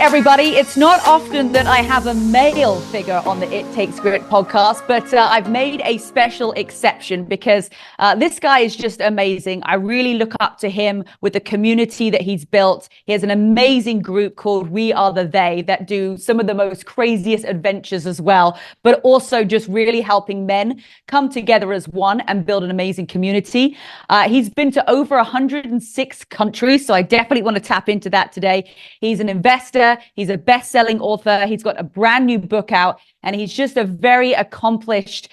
everybody. It's not often that I have a male figure on the It Takes Grit podcast, but I've made a special exception because this guy is just amazing. I really look up to him with the community that he's built. He has an amazing group called We Are the They that do some of the most craziest adventures as well, but also just really helping men come together as one and build an amazing community. He's been to over 106 countries, so I definitely want to tap into that today. He's an investor. He's a best-selling author. He's got a brand new book out, and he's just a very accomplished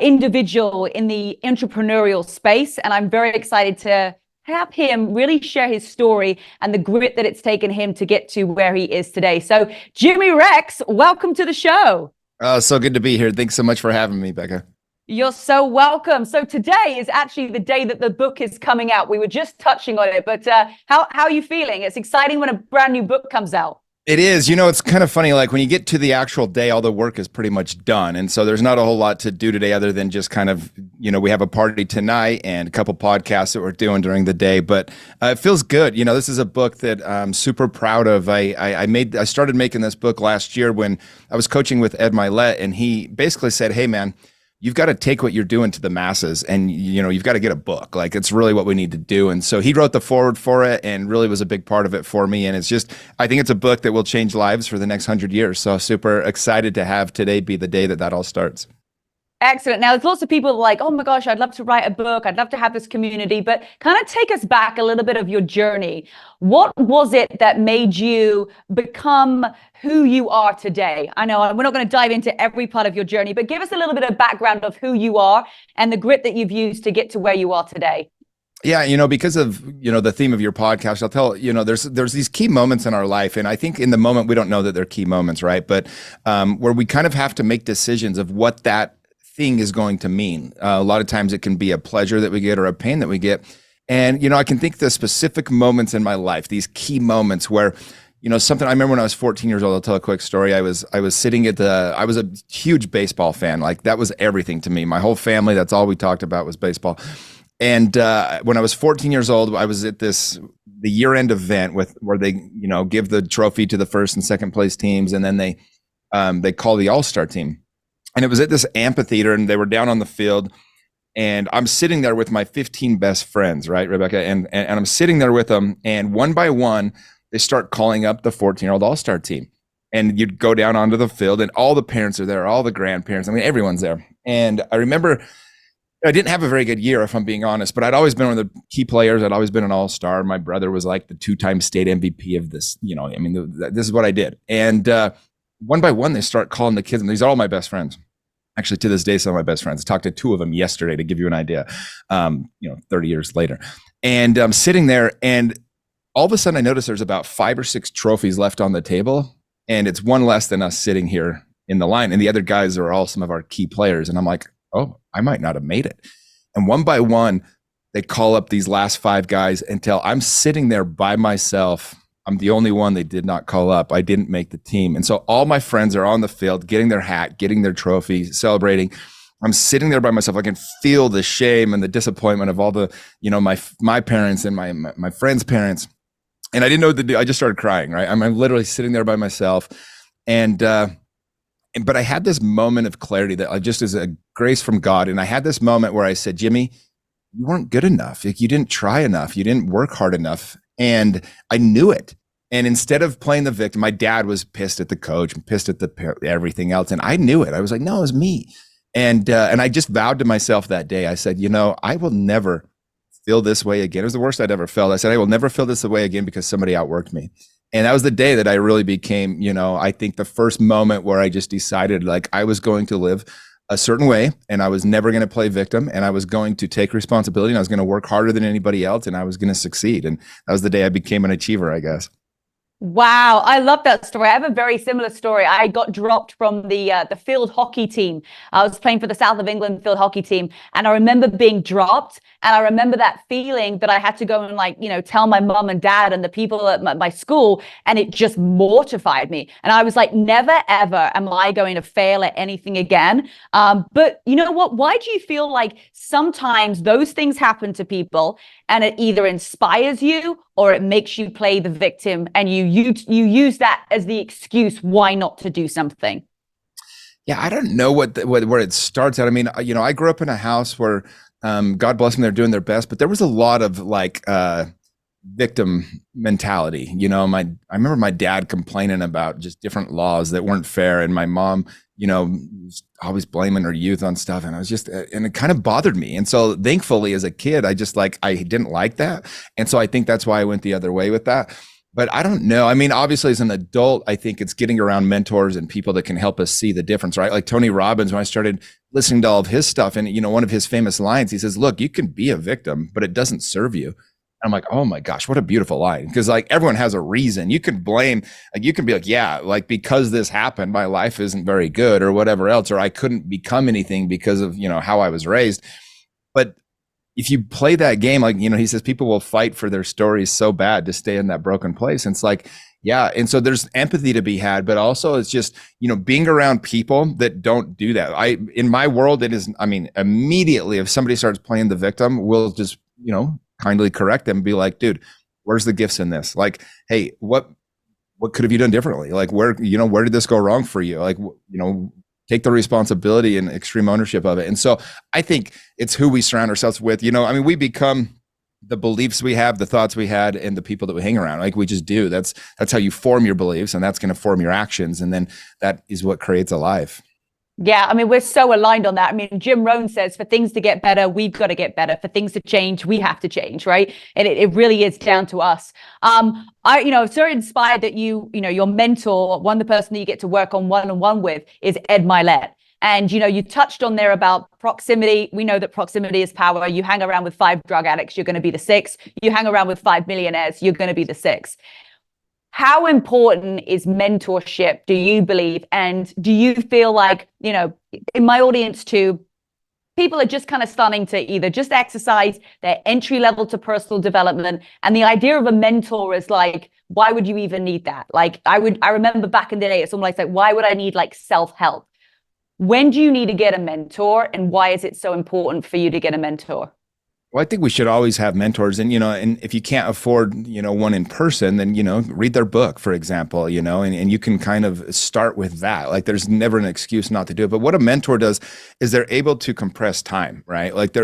individual in the entrepreneurial space. And I'm very excited to have him really share his story and the grit that it's taken him to get to where he is today. So Jimmy Rex, welcome to the show. So good to be here. Thanks so much for having me, Becca. You're so welcome. So today is actually the day that the book is coming out. We were just touching on it, but how are you feeling? It's exciting when a brand new book comes out. It is. It's kind of funny. Like when you get to the actual day, all the work is pretty much done. And so there's not a whole lot to do today other than just kind of, we have a party tonight and a couple podcasts that we're doing during the day. But it feels good. This is a book that I'm super proud of. I started making this book last year when I was coaching with Ed Milet, and he basically said, hey, man, you've got to take what you're doing to the masses, and you've got to get a book. Like, it's really what we need to do. And so he wrote the foreword for it and really was a big part of it for me. And I think it's a book that will change lives for the next 100 years. So super excited to have today be the day that all starts. Excellent. Now, there's lots of people like, oh my gosh, I'd love to write a book. I'd love to have this community, but kind of take us back a little bit of your journey. What was it that made you become who you are today? I know we're not going to dive into every part of your journey, but give us a little bit of background of who you are and the grit that you've used to get to where you are today. Yeah, because of, the theme of your podcast, I'll tell, there's these key moments in our life. And I think in the moment, we don't know that they're key moments, right? But where we kind of have to make decisions of what that thing is going to mean. A lot of times it can be a pleasure that we get or a pain that we get. And, I can think the specific moments in my life, these key moments where, something I remember when I was 14 years old. I'll tell a quick story. I was sitting I was a huge baseball fan. Like, that was everything to me. My whole family, that's all we talked about was baseball. And when I was 14 years old, I was at the year-end event where they, give the trophy to the first and second place teams. And then they call the all-star team. And it was at this amphitheater, and they were down on the field, and I'm sitting there with my 15 best friends, right, Rebecca? And I'm sitting there with them, and one by one, they start calling up the 14-year-old all-star team. And you'd go down onto the field, and all the parents are there, all the grandparents. I mean, everyone's there. And I remember I didn't have a very good year, if I'm being honest, but I'd always been one of the key players. I'd always been an all-star. My brother was like the 2-time state MVP of this. This is what I did. And one by one, they start calling the kids, and these are all my best friends. Actually, to this day, some of my best friends. I talked to 2 of them yesterday to give you an idea, 30 years later. And I'm sitting there, and all of a sudden I notice there's about 5 or 6 trophies left on the table, and it's one less than us sitting here in the line. And the other guys are all some of our key players. And I'm like, oh, I might not have made it. And one by one, they call up these last 5 guys until I'm sitting there by myself. I'm the only one they did not call up. I didn't make the team. And so all my friends are on the field, getting their hat, getting their trophy, celebrating. I'm sitting there by myself. I can feel the shame and the disappointment of all the, my parents and my friends' parents. And I didn't know what to do. I just started crying, right? I'm literally sitting there by myself. But I had this moment of clarity that just is a grace from God. And I had this moment where I said, Jimmy, you weren't good enough. Like, you didn't try enough. You didn't work hard enough. And I knew it. And instead of playing the victim, my dad was pissed at the coach and pissed at everything else. And I knew it. I was like, no, it was me. And I just vowed to myself that day. I said, I will never feel this way again. It was the worst I'd ever felt. I said, I will never feel this way again because somebody outworked me. And that was the day that I really became, I think the first moment where I just decided like I was going to live a certain way, and I was never going to play victim, and I was going to take responsibility, and I was going to work harder than anybody else, and I was going to succeed. And that was the day I became an achiever, I guess. Wow, I love that story. I have a very similar story. I got dropped from the field hockey team. I was playing for the South of England field hockey team, and I remember being dropped. And I remember that feeling that I had to go and tell my mom and dad and the people at my school, and it just mortified me. And I was like, never ever am I going to fail at anything again. But you know what? Why do you feel like sometimes those things happen to people, and it either inspires you or it makes you play the victim, and you use that as the excuse why not to do something? Yeah, I don't know where it starts at. I mean, I grew up in a house where, God bless them, they're doing their best, but there was a lot of like victim mentality. I remember my dad complaining about just different laws that weren't fair, and my mom, was always blaming her youth on stuff, and and it kind of bothered me. And so, thankfully, as a kid, I didn't like that, and so I think that's why I went the other way with that. But I don't know. I mean, obviously, as an adult, I think it's getting around mentors and people that can help us see the difference, right? Like Tony Robbins, when I started listening to all of his stuff, and one of his famous lines, he says, "Look, you can be a victim, but it doesn't serve you." I'm like, oh my gosh, what a beautiful line. Because like everyone has a reason. You can blame, like you can be like, yeah, like because this happened, my life isn't very good or whatever else, or I couldn't become anything because of, how I was raised. But if you play that game, like, he says people will fight for their stories so bad to stay in that broken place. And it's like, yeah. And so there's empathy to be had, but also it's just, being around people that don't do that. In my world, it is, immediately if somebody starts playing the victim, we'll just, kindly correct them and be like, dude, where's the gifts in this? Like, hey, what could have you done differently? Like, where did this go wrong for you? Like, take the responsibility and extreme ownership of it. And so I think it's who we surround ourselves with. We become the beliefs we have, the thoughts we had, and the people that we hang around. Like we just do. That's how you form your beliefs, and that's going to form your actions. And then that is what creates a life. Yeah, we're so aligned on that. Jim Rohn says, for things to get better, we've got to get better. For things to change, we have to change, right? And it really is down to us. I'm so inspired that your mentor, the person that you get to work on one-on-one with is Ed Milet. And, you touched on there about proximity. We know that proximity is power. You hang around with 5 drug addicts, you're going to be the 6th. You hang around with 5 millionaires, you're going to be the 6th. How important is mentorship, do you believe? And do you feel like, in my audience too, people are just kind of starting to either just exercise their entry level to personal development. And the idea of a mentor is like, why would you even need that? Like I remember back in the day, it's almost like, why would I need like self-help? When do you need to get a mentor, and why is it so important for you to get a mentor? Well, I think we should always have mentors, and and if you can't afford one in person, then read their book, for example, and you can kind of start with that. Like there's never an excuse not to do it. But what a mentor does is they're able to compress time, right? Like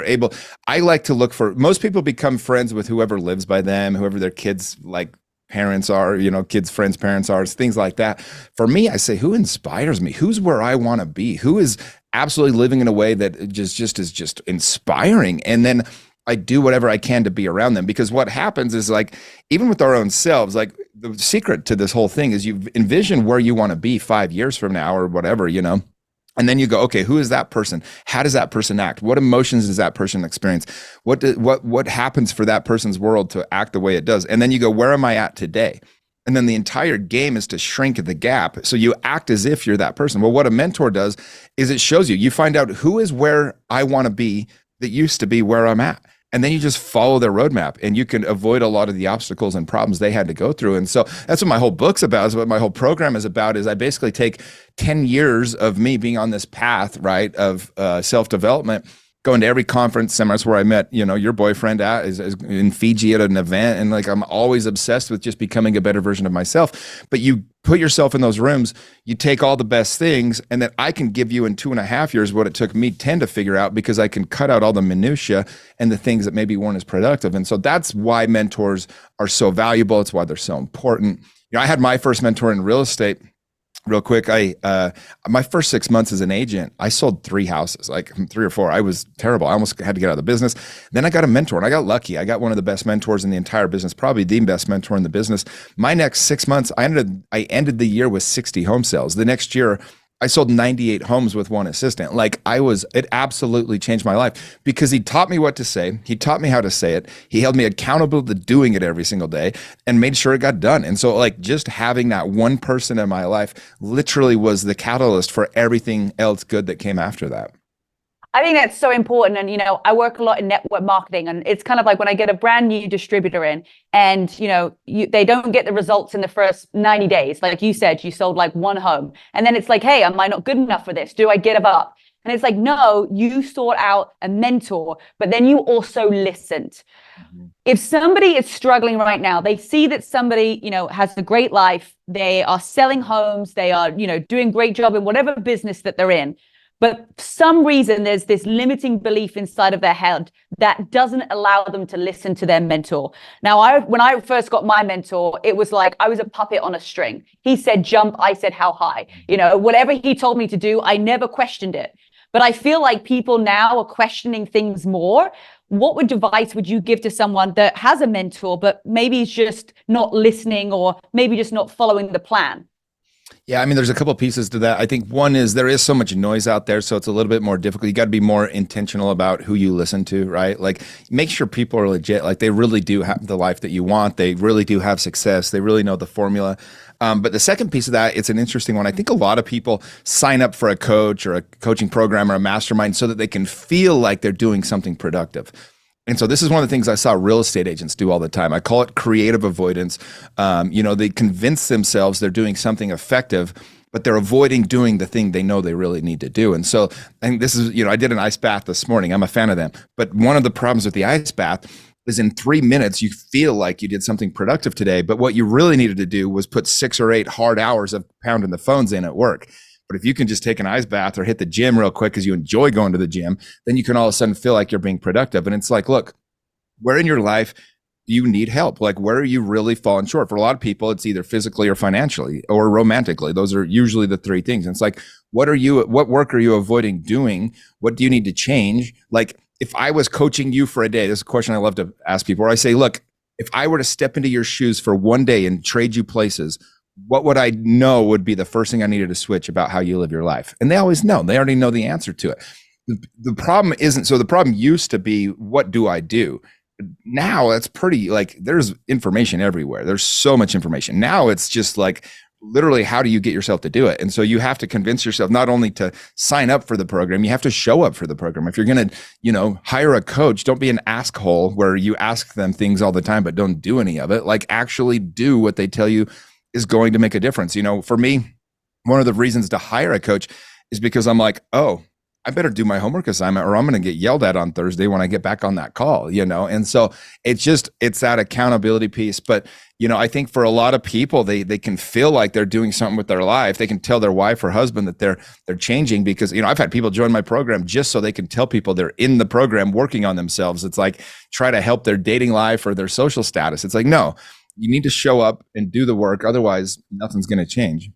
I like to look for, most people become friends with whoever lives by them, whoever their kids like parents are, kids' friends' parents are, things like that. For me, I say, who inspires me? Who's where I want to be? Who is absolutely living in a way that just is just inspiring? And then I do whatever I can to be around them, because what happens is, like, even with our own selves, like the secret to this whole thing is you envision where you want to be 5 years from now or whatever, and then you go, okay, who is that person? How does that person act? What emotions does that person experience? What happens for that person's world to act the way it does? And then you go, where am I at today? And then the entire game is to shrink the gap. So you act as if you're that person. Well, what a mentor does is it shows you find out who is where I want to be that used to be where I'm at. And then you just follow their roadmap, and you can avoid a lot of the obstacles and problems they had to go through. And so that's what my whole book's about, is what my whole program is about, is I basically take 10 years of me being on this path, right, of self-development, going to every conference, seminars where I met, your boyfriend is in Fiji at an event. And like, I'm always obsessed with just becoming a better version of myself. But you put yourself in those rooms, you take all the best things, and then I can give you in 2.5 years what it took me 10 to figure out, because I can cut out all the minutia and the things that maybe weren't as productive. And so that's why mentors are so valuable. It's why they're so important. I had my first mentor in real estate. Real quick, my first 6 months as an agent, I sold 3 houses, like 3 or 4. I was terrible. I almost had to get out of the business. Then I got a mentor, and I got lucky. I got one of the best mentors in the entire business, probably the best mentor in the business. My next 6 months, I ended the year with 60 home sales. The next year, I sold 98 homes with one assistant. It absolutely changed my life, because he taught me what to say. He taught me how to say it. He held me accountable to doing it every single day and made sure it got done. And so just having that one person in my life literally was the catalyst for everything else good that came after that. I think that's so important. And, I work a lot in network marketing, and it's kind of like when I get a brand new distributor in, and, they don't get the results in the first 90 days. Like you said, you sold like 1 home, and then it's like, hey, am I not good enough for this? Do I give up? And it's like, no, you sought out a mentor, but then you also listened. If somebody is struggling right now, they see that somebody, has a great life, they are selling homes, they are, doing a great job in whatever business that they're in. But for some reason, there's this limiting belief inside of their head that doesn't allow them to listen to their mentor. Now, when I first got my mentor, it was like I was a puppet on a string. He said jump, I said how high. Whatever he told me to do, I never questioned it. But I feel like people now are questioning things more. What advice would you give to someone that has a mentor, but maybe is just not listening or maybe just not following the plan? Yeah, I mean, there's a couple pieces to that. I think one is there is so much noise out there, so it's a little bit more difficult. You got to be more intentional about who you listen to, right? Like, make sure people are legit. Like, they really do have the life that you want. They really do have success. They really know the formula. But the second piece of that, it's an interesting one. I think a lot of people sign up for a coach or a coaching program or a mastermind so that they can feel like they're doing something productive. And so this is one of the things I saw real estate agents do all the time. I call it creative avoidance. They convince themselves they're doing something effective, but they're avoiding doing the thing they know they really need to do. And so I think this is, I did an ice bath this morning. I'm a fan of them. But one of the problems with the ice bath is in 3 minutes, you feel like you did something productive today. But what you really needed to do was put 6 or 8 hard hours of pounding the phones in at work. But if you can just take an ice bath or hit the gym real quick because you enjoy going to the gym, then you can all of a sudden feel like you're being productive. And it's like, look, where in your life do you need help? Like, where are you really falling short? For a lot of people, it's either physically or financially or romantically. Those are usually the 3 things. And it's like, what work are you avoiding doing? What do you need to change? Like, if I was coaching you for a day, this is a question I love to ask people, where I say, look, if I were to step into your shoes for one day and trade you places, what would I know would be the first thing I needed to switch about how you live your life? And they always know. They already know the answer to it. The problem isn't, so the problem used to be, what do I do? Now it's pretty, like, there's information everywhere. There's so much information. Now it's just like, literally, how do you get yourself to do it? And so you have to convince yourself not only to sign up for the program, you have to show up for the program. If you're going to, hire a coach, don't be an ask hole where you ask them things all the time, but don't do any of it. Like, actually do what they tell you is going to make a difference. For me, one of the reasons to hire a coach is because I'm like, oh, I better do my homework assignment or I'm going to get yelled at on Thursday when I get back on that call, And so it's that accountability piece. But, I think for a lot of people, they can feel like they're doing something with their life. They can tell their wife or husband that they're changing because, I've had people join my program just so they can tell people they're in the program working on themselves. It's like, try to help their dating life or their social status. It's like, no, you need to show up and do the work. Otherwise, nothing's going to change.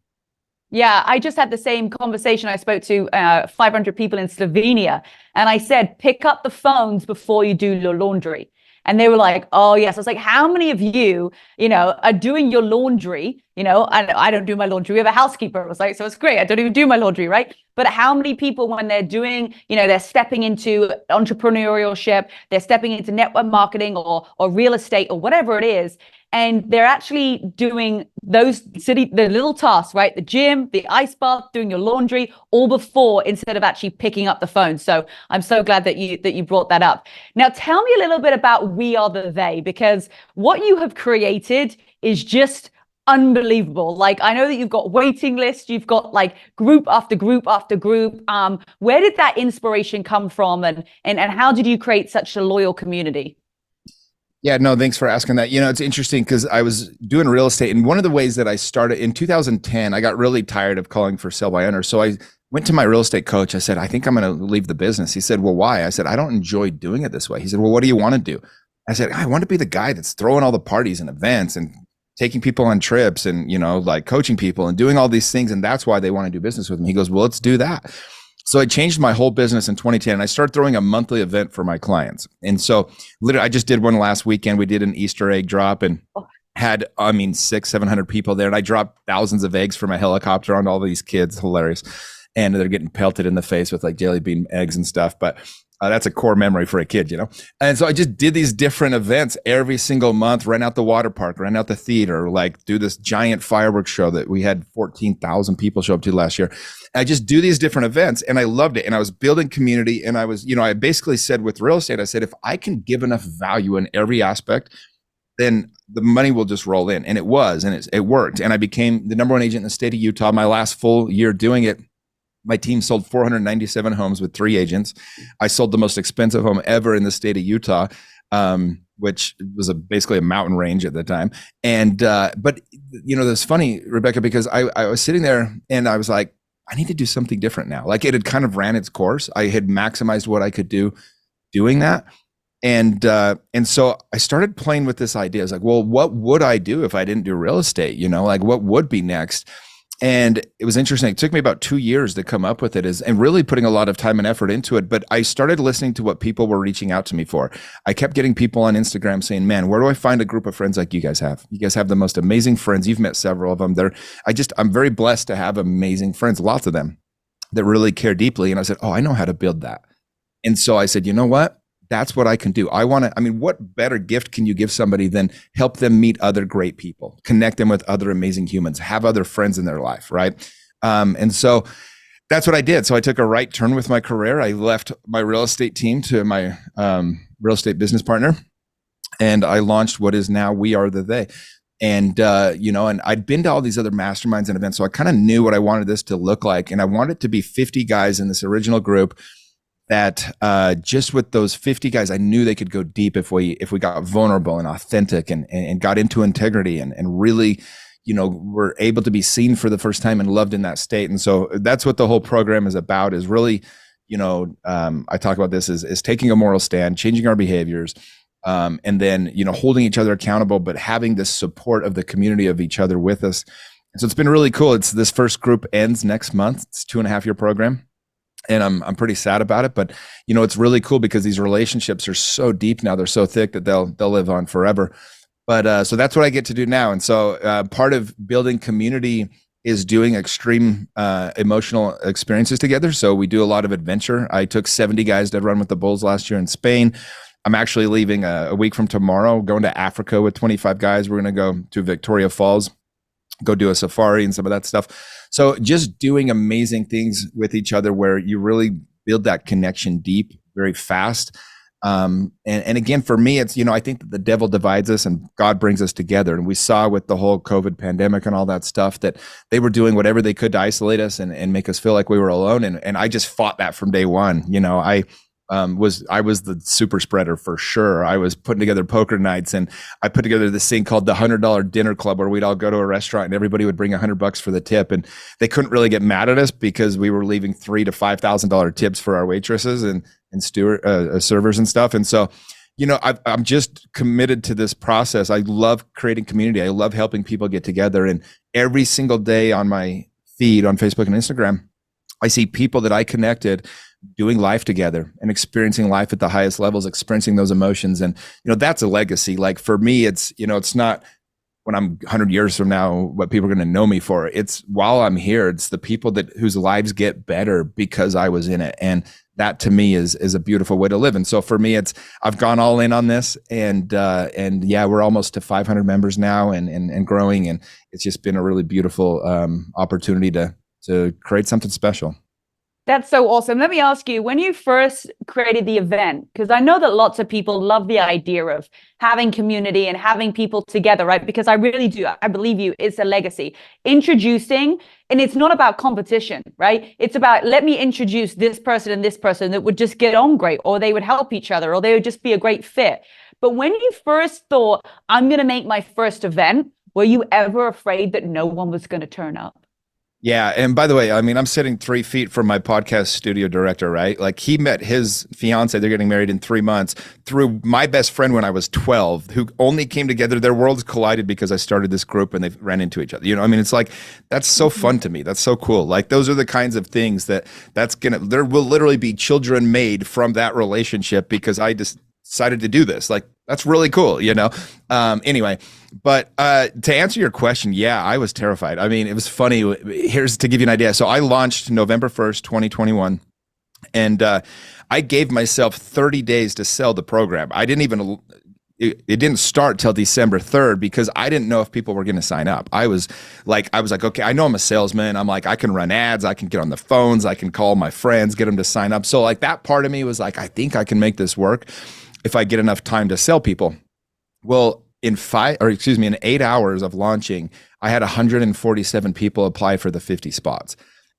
Yeah, I just had the same conversation. I spoke to 500 people in Slovenia, and I said, pick up the phones before you do your laundry. And they were like, oh, yes. I was like, how many of you, are doing your laundry, and I don't do my laundry. We have a housekeeper. I was like, so it's great. I don't even do my laundry, right? But how many people, when they're doing, they're stepping into entrepreneurship, they're stepping into network marketing or real estate or whatever it is, and they're actually doing the little tasks, right? The gym, the ice bath, doing your laundry, all before, instead of actually picking up the phone. So I'm so glad that you brought that up. Now, tell me a little bit about We Are the They, because what you have created is just unbelievable. Like, I know that you've got waiting lists, you've got like group after group after group. Where did that inspiration come from, and how did you create such a loyal community? Yeah, no, thanks for asking that. It's interesting because I was doing real estate, and one of the ways that I started in 2010, I got really tired of calling for sell by owner. So I went to my real estate coach. I said, I think I'm going to leave the business. He said, well, why? I said, I don't enjoy doing it this way. He said, well, what do you want to do? I said, I want to be the guy that's throwing all the parties and events and taking people on trips and, like coaching people and doing all these things. And that's why they want to do business with me. He goes, well, let's do that. So I changed my whole business in 2010, and I started throwing a monthly event for my clients. And so literally, I just did one last weekend. We did an Easter egg drop and had, 600-700 people there. And I dropped thousands of eggs from a helicopter on all these kids. Hilarious. And they're getting pelted in the face with like jelly bean eggs and stuff. But that's a core memory for a kid, And so I just did these different events every single month, rent out the water park, rent out the theater, like do this giant fireworks show that we had 14,000 people show up to last year. I just do these different events, and I loved it. And I was building community, and I was, I basically said with real estate, I said, if I can give enough value in every aspect, then the money will just roll in. And it was, and it worked. And I became the #1 agent in the state of Utah. My last full year doing it, My team sold 497 homes with 3 agents. I sold the most expensive home ever in the state of Utah, which was basically a mountain range at the time. And but that's funny, Rebecca, because I was sitting there and I was like, I need to do something different now. Like, it had kind of ran its course. I had maximized what I could do doing that. And so I started playing with this idea. I was like, well, what would I do if I didn't do real estate? Like, what would be next? And it was interesting. It took me about 2 years to come up with it, and really putting a lot of time and effort into it. But I started listening to what people were reaching out to me for. I kept getting people on Instagram saying, man, where do I find a group of friends like you guys have? You guys have the most amazing friends. You've met several of them. I'm very blessed to have amazing friends, lots of them, that really care deeply. And I said, oh, I know how to build that. And so I said, you know what? That's what I can do. What better gift can you give somebody than help them meet other great people, connect them with other amazing humans, have other friends in their life, right? And so that's what I did. So I took a right turn with my career. I left my real estate team to my real estate business partner, and I launched what is now We Are the They. And, and I'd been to all these other masterminds and events, so I kind of knew what I wanted this to look like. And I wanted it to be 50 guys in this original group that just with those 50 guys, I knew they could go deep if we got vulnerable and authentic and got into integrity and really, were able to be seen for the first time and loved in that state. And so that's what the whole program is about, is really, I talk about this is taking a moral stand, changing our behaviors, and then, holding each other accountable, but having this support of the community of each other with us. And so it's been really cool. This first group ends next month. It's a 2.5-year program. And I'm pretty sad about it, but it's really cool because these relationships are so deep now. They're so thick that they'll live on forever. But so that's what I get to do now. And so part of building community is doing extreme emotional experiences together. So we do a lot of adventure. I took 70 guys to run with the Bulls last year in Spain. I'm actually leaving a week from tomorrow, going to Africa with 25 guys. We're going to go to Victoria Falls, go do a safari and some of that stuff. So just doing amazing things with each other where you really build that connection deep, very fast. And again, for me, it's, I think that the devil divides us and God brings us together. And we saw with the whole COVID pandemic and all that stuff that they were doing whatever they could to isolate us and make us feel like we were alone. And I just fought that from day one. I was the super spreader for sure. I was putting together poker nights, and I put together this thing called the $100 dinner club, where we'd all go to a restaurant and everybody would bring $100 for the tip. And they couldn't really get mad at us because we were leaving $3,000 to $5,000 tips for our waitresses and steward servers and stuff. And so, I'm just committed to this process. I love creating community. I love helping people get together. And every single day on my feed on Facebook and Instagram, I see people that I connected doing life together and experiencing life at the highest levels, experiencing those emotions. And, that's a legacy. Like for me, it's, it's not when I'm 100 years from now, what people are going to know me for. It's while I'm here, it's the people whose lives get better because I was in it. And that to me is a beautiful way to live. And so for me, I've gone all in on this, and yeah, we're almost to 500 members now and growing. And it's just been a really beautiful opportunity to create something special. That's so awesome. Let me ask you, when you first created the event, because I know that lots of people love the idea of having community and having people together, right? Because I really do. I believe you, it's a legacy. Introducing, and it's not about competition, right? It's about, let me introduce this person and this person that would just get on great, or they would help each other, or they would just be a great fit. But when you first thought, I'm going to make my first event, were you ever afraid that no one was going to turn up? Yeah. And by the way, I'm sitting 3 feet from my podcast studio director, right? Like, he met his fiance, they're getting married in 3 months, through my best friend when I was 12, who only came together. Their worlds collided because I started this group and they ran into each other. It's like, that's so fun to me. That's so cool. Like, those are the kinds of things there will literally be children made from that relationship because I just decided to do this. Like, that's really cool, anyway. But to answer your question, yeah, I was terrified. It was funny. Here's to give you an idea. So I launched November 1st, 2021. And I gave myself 30 days to sell the program. It didn't start till December 3rd because I didn't know if people were going to sign up. I was like, okay, I know I'm a salesman. I'm like, I can run ads. I can get on the phones. I can call my friends, get them to sign up. So like, that part of me was like, I think I can make this work if I get enough time to sell people. Well, in 8 hours of launching, I had 147 people apply for the 50 spots.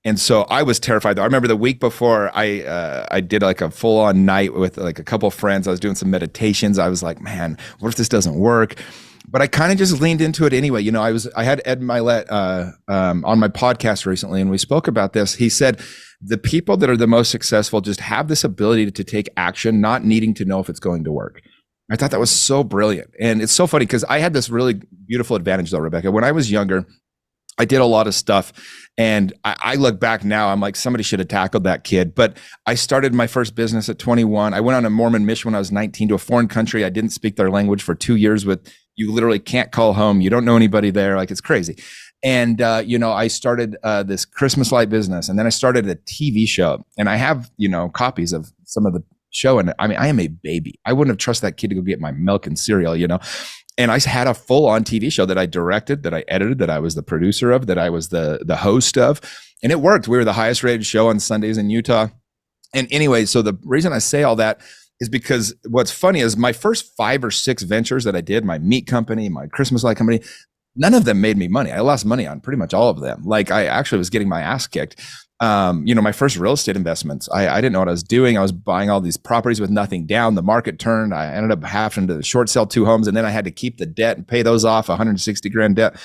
And so I was terrified. I remember the week before I did like a full on night with like a couple of friends. I was doing some meditations. I was like, man, what if this doesn't work? But I kind of just leaned into it anyway. You know, I had Ed Milet on my podcast recently, and we spoke about this. He said the people that are the most successful just have this ability to take action, not needing to know if it's going to work. I thought that was so brilliant. And it's so funny because I had this really beautiful advantage though, Rebecca. When I was younger, I did a lot of stuff, and I look back now, I'm like, somebody should have tackled that kid. But I started my first business at 21. I went on a Mormon mission when I was 19 to a foreign country. I didn't speak their language for 2 years you literally can't call home. You don't know anybody there. Like, it's crazy. And, I started this Christmas light business, and then I started a TV show, and I have, copies of some of the show. And I mean, I am a baby. I wouldn't have trusted that kid to go get my milk and cereal, And I had a full-on TV show that I directed, that I edited, that I was the producer of, that I was the host of, and it worked. We were the highest-rated show on Sundays in Utah. And anyway, so the reason I say all that is because what's funny is my first 5 or 6 ventures that I did, my meat company, my Christmas light company, none of them made me money. I lost money on pretty much all of them. Like, I actually was getting my ass kicked. My first real estate investments, I didn't know what I was doing. I was buying all these properties with nothing down. The market turned. I ended up having to short sell 2 homes, and then I had to keep the debt and pay those off, 160 grand debt.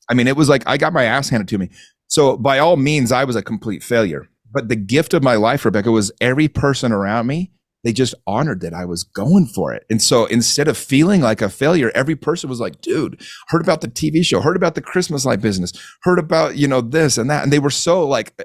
I mean, it was like I got my ass handed to me. So by all means, I was a complete failure. But the gift of my life, Rebecca, was every person around me, they just honored that I was going for it. And so instead of feeling like a failure, every person was like, dude, heard about the TV show, heard about the Christmas light business, heard about, this and that. And they were so like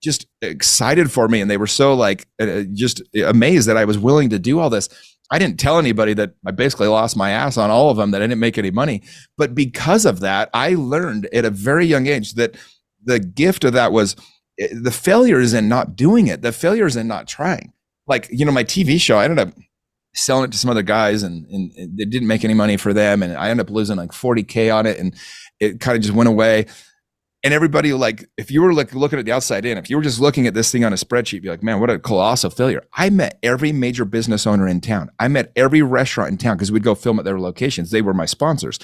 just excited for me. And they were so like just amazed that I was willing to do all this. I didn't tell anybody that I basically lost my ass on all of them, that I didn't make any money. But because of that, I learned at a very young age that the gift of that was the failure is in not doing it. The failure is in not trying. Like, my TV show, I ended up selling it to some other guys, and it didn't make any money for them. And I ended up losing like 40K on it, and it kind of just went away. And everybody, like, if you were like looking at the outside in, if you were just looking at this thing on a spreadsheet, you'd be like, man, what a colossal failure. I met every major business owner in town. I met every restaurant in town because we'd go film at their locations. They were my sponsors.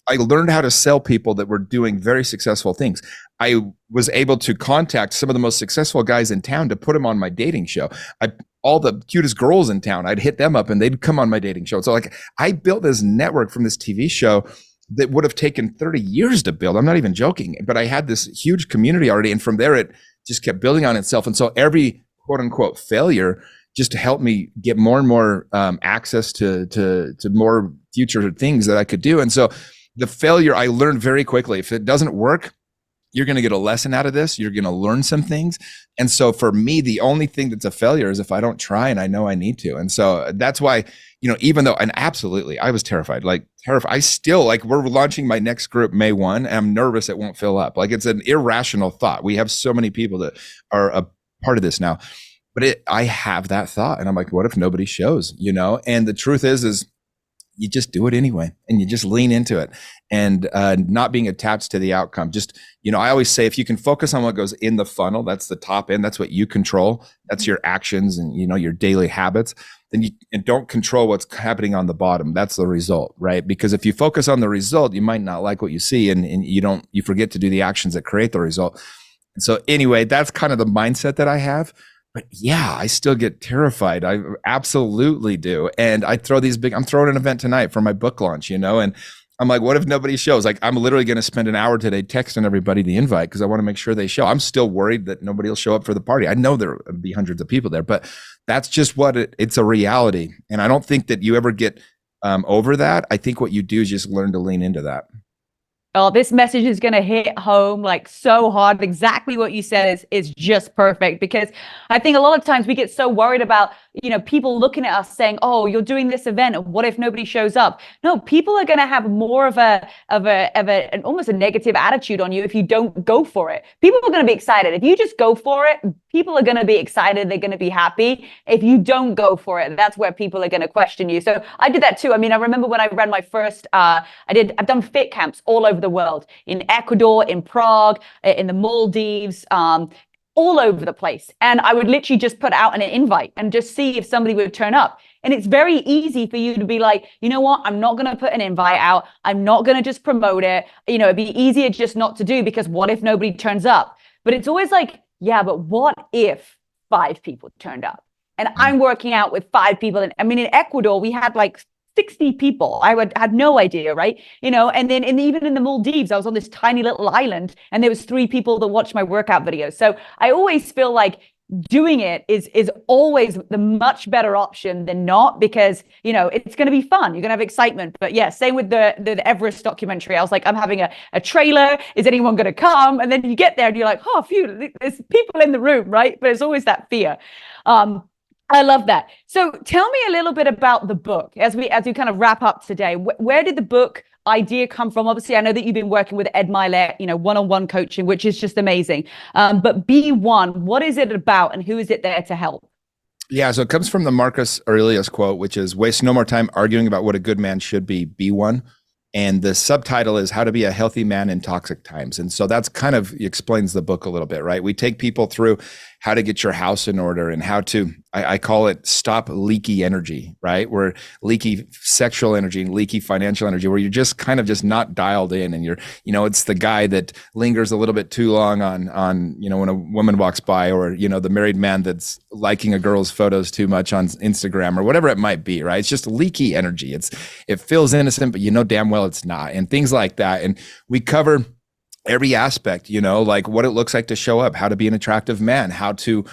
I learned how to sell people that were doing very successful things. I was able to contact some of the most successful guys in town to put them on my dating show. All the cutest girls in town, I'd hit them up and they'd come on my dating show. So like, I built this network from this TV show that would have taken 30 years to build. I'm not even joking, but I had this huge community already. And from there, it just kept building on itself. And so every quote unquote failure just helped me get more and more access to more future things that I could do. And so the failure, I learned very quickly, if it doesn't work, you're going to get a lesson out of this. You're going to learn some things. And so for me, the only thing that's a failure is if I don't try and I know I need to. And so that's why, even though, and absolutely, I was terrified. I still, we're launching my next group May 1, and I'm nervous it won't fill up. Like, it's an irrational thought. We have so many people that are a part of this now, but I have that thought, and I'm like, what if nobody shows, And the truth is you just do it anyway, and you just lean into it, and not being attached to the outcome. Just, I always say, if you can focus on what goes in the funnel, that's the top end, that's what you control, that's your actions and, your daily habits, then and don't control what's happening on the bottom. That's the result, right? Because if you focus on the result, you might not like what you see, and you forget to do the actions that create the result. And so anyway, that's kind of the mindset that I have. But yeah, I still get terrified. I absolutely do. And I'm throwing an event tonight for my book launch, and I'm like, what if nobody shows? Like, I'm literally going to spend an hour today texting everybody the invite because I want to make sure they show. I'm still worried that nobody will show up for the party. I know there will be hundreds of people there, but that's just what it's a reality. And I don't think that you ever get over that. I think what you do is just learn to lean into that. Oh, this message is going to hit home like so hard. Exactly what you said is just perfect, because I think a lot of times we get so worried about, people looking at us saying, oh, you're doing this event, and what if nobody shows up? No, people are going to have more of an almost a negative attitude on you if you don't go for it. People are going to be excited. If you just go for it, people are going to be excited. They're going to be happy. If you don't go for it, that's where people are going to question you. So I did that too. I mean, I remember when I ran my first, I've done fit camps all over the world, in Ecuador, in Prague, in the Maldives, all over the place. And I would literally just put out an invite and just see if somebody would turn up. And it's very easy for you to be like, you know what? I'm not going to put an invite out. I'm not going to just promote it. It'd be easier just not to do, because what if nobody turns up? But it's always like, yeah, but what if 5 people turned up? And I'm working out with 5 people. And I mean, in Ecuador, we had like 60 people. Had no idea, right? And then even in the Maldives, I was on this tiny little island and there was 3 people that watched my workout videos. So I always feel like doing it is always the much better option than not, because it's going to be fun, you're going to have excitement. But yeah, same with the Everest documentary. I was like, I'm having a trailer, is anyone going to come? And then you get there and you're like, oh phew, there's people in the room, right? But it's always that fear. I love that. So tell me a little bit about the book as we kind of wrap up today. Where did the book idea come from? Obviously, I know that you've been working with Ed Milet, one-on-one coaching, which is just amazing. But Be One, what is it about and who is it there to help? Yeah, so it comes from the Marcus Aurelius quote, which is waste no more time arguing about what a good man should be one. And the subtitle is How to Be a Healthy Man in Toxic Times. And so that's kind of explains the book a little bit, right? We take people through how to get your house in order and how to, I call it stop leaky energy, right? Where leaky sexual energy and leaky financial energy, where you're just kind of just not dialed in, and it's the guy that lingers a little bit too long on, when a woman walks by, or, the married man that's liking a girl's photos too much on Instagram or whatever it might be, right? It's just leaky energy. It feels innocent, but damn well it's not, and things like that. And we cover every aspect, like what it looks like to show up, how to be an attractive man, how to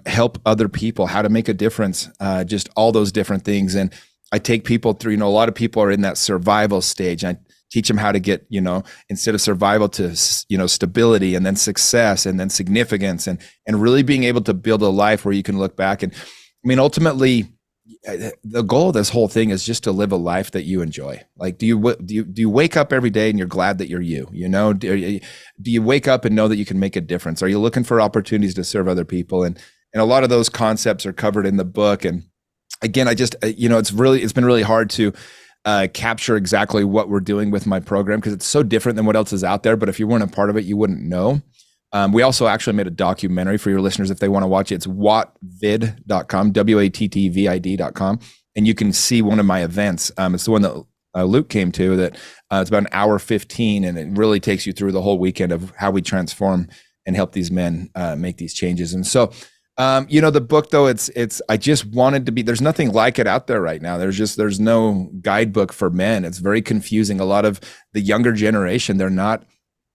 help other people, how to make a difference, just all those different things. And I take people through, a lot of people are in that survival stage. I teach them how to get, instead of survival to, stability, and then success, and then significance, and really being able to build a life where you can look back. And I mean, ultimately, the goal of this whole thing is just to live a life that you enjoy. Like, do you wake up every day and you're glad that you're you? Do you wake up and know that you can make a difference? Are you looking for opportunities to serve other people? And a lot of those concepts are covered in the book. And again, I just it's been really hard to capture exactly what we're doing with my program, because it's so different than what else is out there. But if you weren't a part of it, you wouldn't know. We also actually made a documentary for your listeners if they want to watch it. It's wattvid.com, wattvid.com. And you can see one of my events. It's the one that Luke came to, that it's about an hour 15, and it really takes you through the whole weekend of how we transform and help these men make these changes. And so, the book, though, I just wanted to be, there's nothing like it out there right now. There's no guidebook for men. It's very confusing. A lot of the younger generation, they're not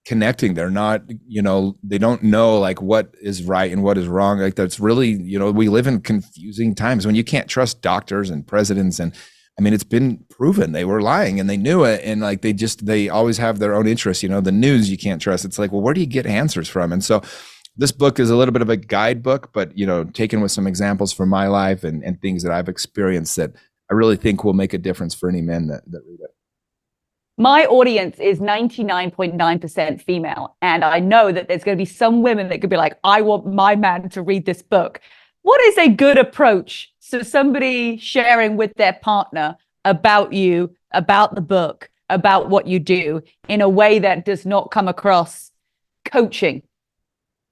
connecting. They're not, they don't know like what is right and what is wrong. Like, that's really, we live in confusing times when you can't trust doctors and presidents. And I mean, it's been proven they were lying and they knew it. And like, they always have their own interests. The news you can't trust. It's like, well, where do you get answers from? And so this book is a little bit of a guidebook, but, taken with some examples from my life and things that I've experienced that I really think will make a difference for any men that read it. My audience is 99.9% female. And I know that there's going to be some women that could be like, I want my man to read this book. What is a good approach? So somebody sharing with their partner about you, about the book, about what you do, in a way that does not come across coaching.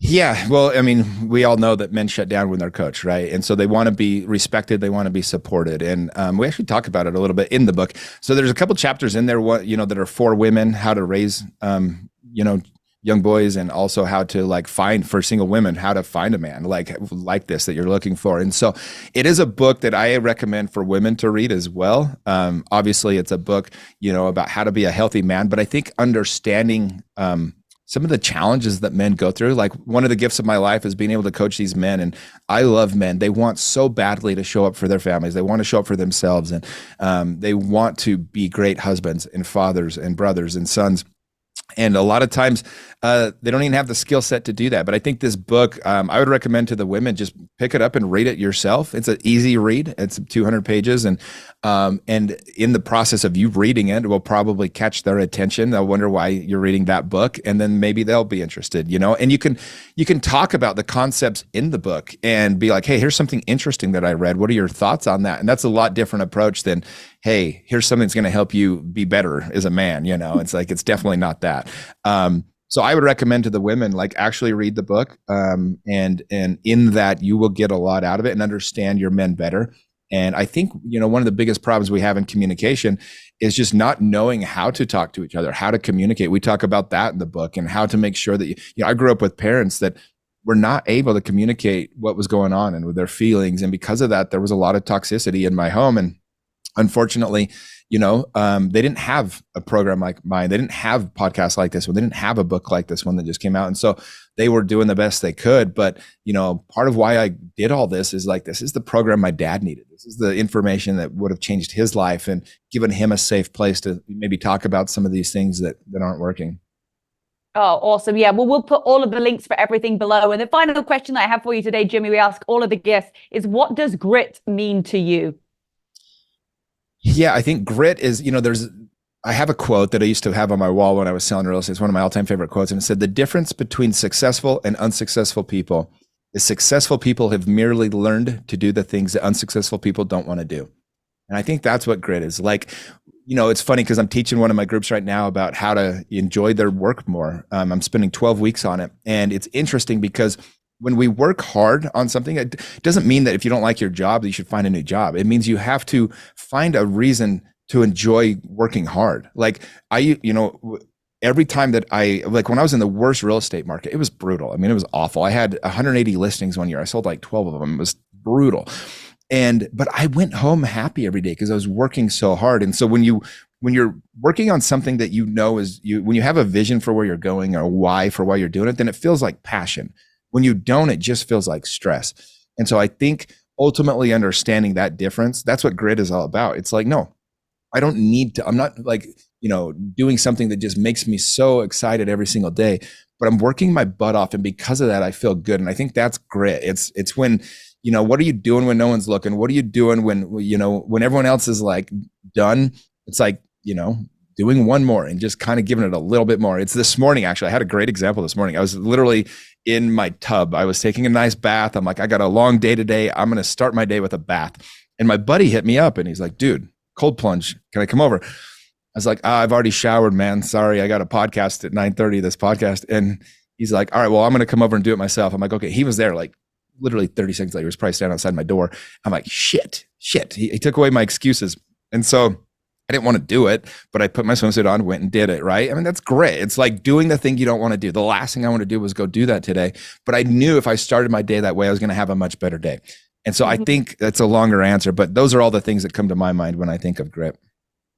Yeah, well, I mean, we all know that men shut down when they're coached, right? And so they want to be respected, they want to be supported, and we actually talk about it a little bit in the book. So there's a couple chapters in there, that are for women, how to raise, young boys, and also how to find, for single women, how to find a man like this that you're looking for. And so it is a book that I recommend for women to read as well. Obviously, it's a book, about how to be a healthy man, but I think understanding some of the challenges that men go through. Like, one of the gifts of my life is being able to coach these men. And I love men. They want so badly to show up for their families. They want to show up for themselves. And they want to be great husbands and fathers and brothers and sons. And a lot of times they don't even have the skill set to do that. But I think this book, I would recommend to the women, just pick it up and read it yourself. It's an easy read. It's 200 pages. And in the process of you reading it, it will probably catch their attention. They'll wonder why you're reading that book. And then maybe they'll be interested, and you can talk about the concepts in the book and be like, hey, here's something interesting that I read. What are your thoughts on that? And that's a lot different approach than, hey, here's something that's going to help you be better as a man. It's like, it's definitely not that. So I would recommend to the women, actually read the book. And in that you will get a lot out of it and understand your men better. And I think, one of the biggest problems we have in communication is just not knowing how to talk to each other, how to communicate. We talk about that in the book, and how to make sure that, I grew up with parents that were not able to communicate what was going on and with their feelings. And because of that, there was a lot of toxicity in my home. And unfortunately, they didn't have a program like mine. They didn't have podcasts like this one. They didn't have a book like this one that just came out. And so they were doing the best they could. But, part of why I did all this is like, this is the program my dad needed. This is the information that would have changed his life and given him a safe place to maybe talk about some of these things that aren't working. Oh, awesome. Yeah. Well, we'll put all of the links for everything below. And the final question that I have for you today, Jimmy, we ask all of the guests is, what does grit mean to you? Yeah, I think grit is, I have a quote that I used to have on my wall when I was selling real estate. It's one of my all-time favorite quotes. And it said, the difference between successful and unsuccessful people is successful people have merely learned to do the things that unsuccessful people don't want to do. And I think that's what grit is. Like, it's funny because I'm teaching one of my groups right now about how to enjoy their work more. I'm spending 12 weeks on it. And it's interesting because when we work hard on something, it doesn't mean that if you don't like your job, you should find a new job. It means you have to find a reason to enjoy working hard. Like every time that when I was in the worst real estate market, it was brutal. I mean, it was awful. I had 180 listings one year. I sold like 12 of them. It was brutal. But I went home happy every day because I was working so hard. And so when you're working on something that when you have a vision for where you're going or a why for why you're doing it, then it feels like passion. When you don't, it just feels like stress. And so I think ultimately understanding that difference, that's what grit is all about. It's like, no, I don't need to, I'm not like, doing something that just makes me so excited every single day, but I'm working my butt off. And because of that, I feel good. And I think that's grit. It's when, what are you doing when no one's looking? What are you doing when everyone else is like done? It's like, doing one more and just kind of giving it a little bit more. It's this morning, actually. I had a great example this morning. I was literally in my tub. I was taking a nice bath. I'm like, I got a long day today. I'm going to start my day with a bath. And my buddy hit me up and he's like, dude, cold plunge. Can I come over? I was like, I've already showered, man. Sorry. I got a podcast at 9:30, this podcast. And he's like, all right, well, I'm going to come over and do it myself. I'm like, okay. He was there like literally 30 seconds later. He was probably standing outside my door. I'm like, shit. He took away my excuses. And so I didn't want to do it, but I put my swimsuit on, went and did it, right? I mean, that's great. It's like doing the thing you don't want to do. The last thing I want to do was go do that today. But I knew if I started my day that way, I was going to have a much better day. And so I think that's a longer answer, but those are all the things that come to my mind when I think of grit.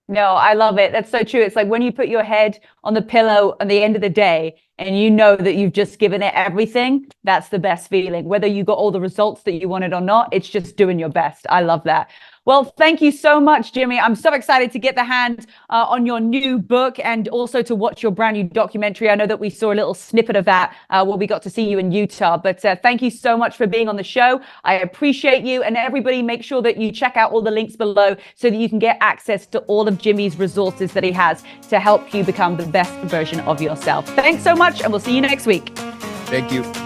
No, I love it. That's so true. It's like when you put your head on the pillow at the end of the day and you know that you've just given it everything, that's the best feeling. Whether you got all the results that you wanted or not, it's just doing your best. I love that. Well, thank you so much, Jimmy. I'm so excited to get the hand on your new book and also to watch your brand new documentary. I know that we saw a little snippet of that where we got to see you in Utah, but thank you so much for being on the show. I appreciate you. And everybody, make sure that you check out all the links below so that you can get access to all of Jimmy's resources that he has to help you become the best version of yourself. Thanks so much, and we'll see you next week. Thank you.